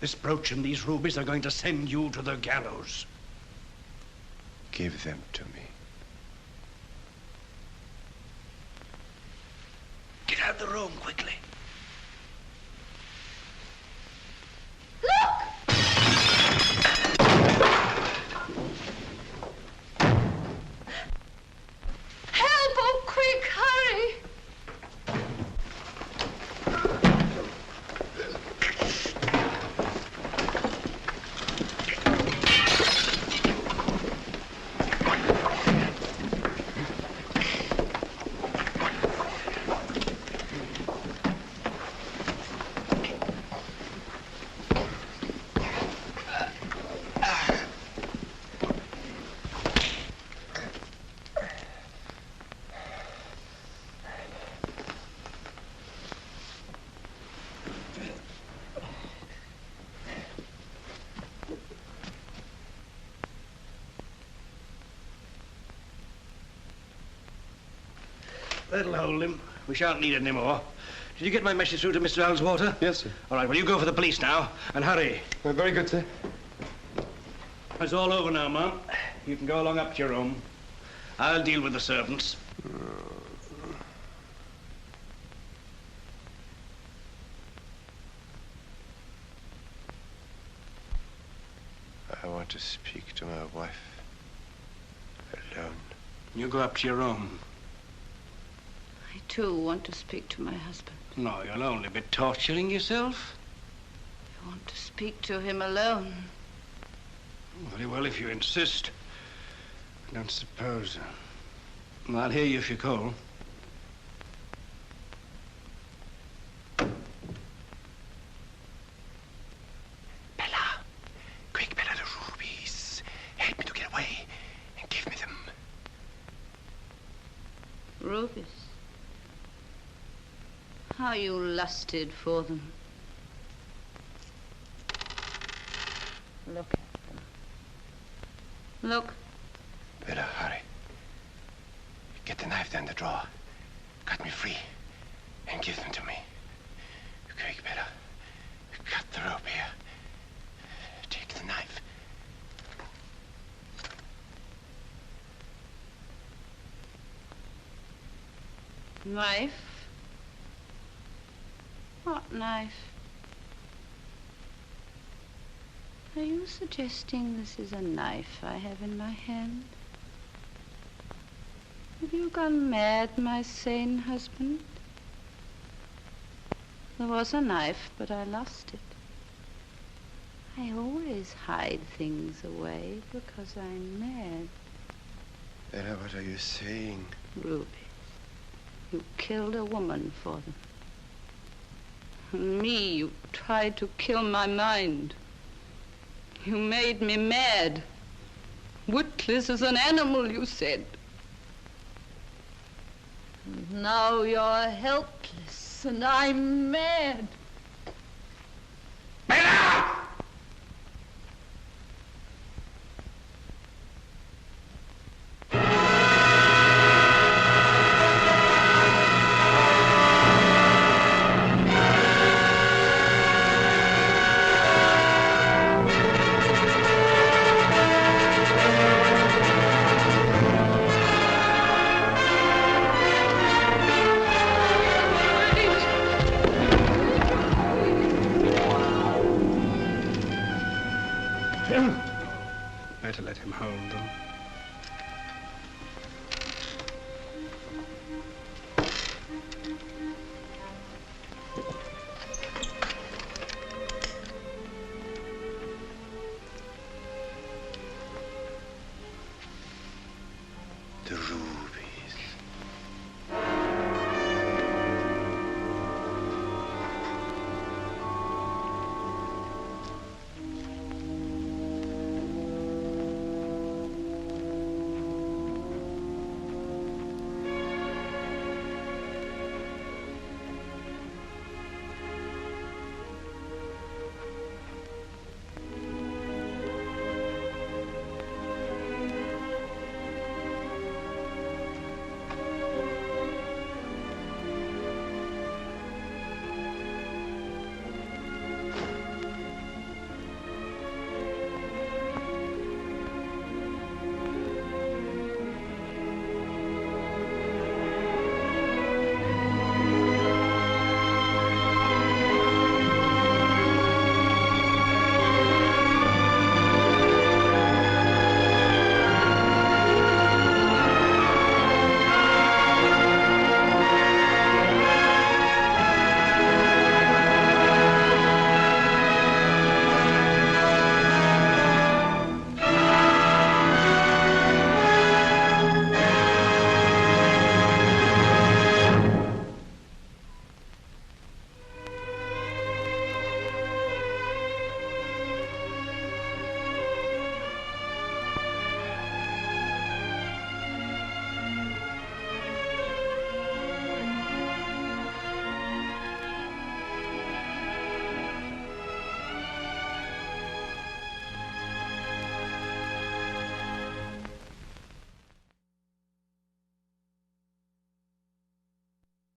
This brooch and these rubies are going to send you to the gallows. Give them to me. Get out of the room quickly. Look! Help! Oh, quick, hurry! That'll hold him. We shan't need it anymore. Did you get my message through to Mr. Ellswater? Yes, sir. All right, well, you go for the police now, and hurry. Very good, sir. It's all over now, Mum. You can go along up to your room. I'll deal with the servants. I want to speak to my wife. Alone. You go up to your room. I, too, want to speak to my husband. No, you'll only be torturing yourself. I want to speak to him alone. Very well, if you insist. I don't suppose. Well, I'll hear you if you call. Bella! Quick, Bella, the rubies. Help me to get away and give me them. Rubies. How you lusted for them. Look at them. Look. Bella, hurry. Get the knife down the drawer. Cut me free and give them to me. Quick, Bella. Cut the rope here. Take the knife. Knife? What knife? Are you suggesting this is a knife I have in my hand? Have you gone mad, my sane husband? There was a knife, but I lost it. I always hide things away because I'm mad. Bella, what are you saying? Rubies. You killed a woman for them. And me, you tried to kill my mind. You made me mad. Witless as an animal, you said. And now you're helpless, and I'm mad.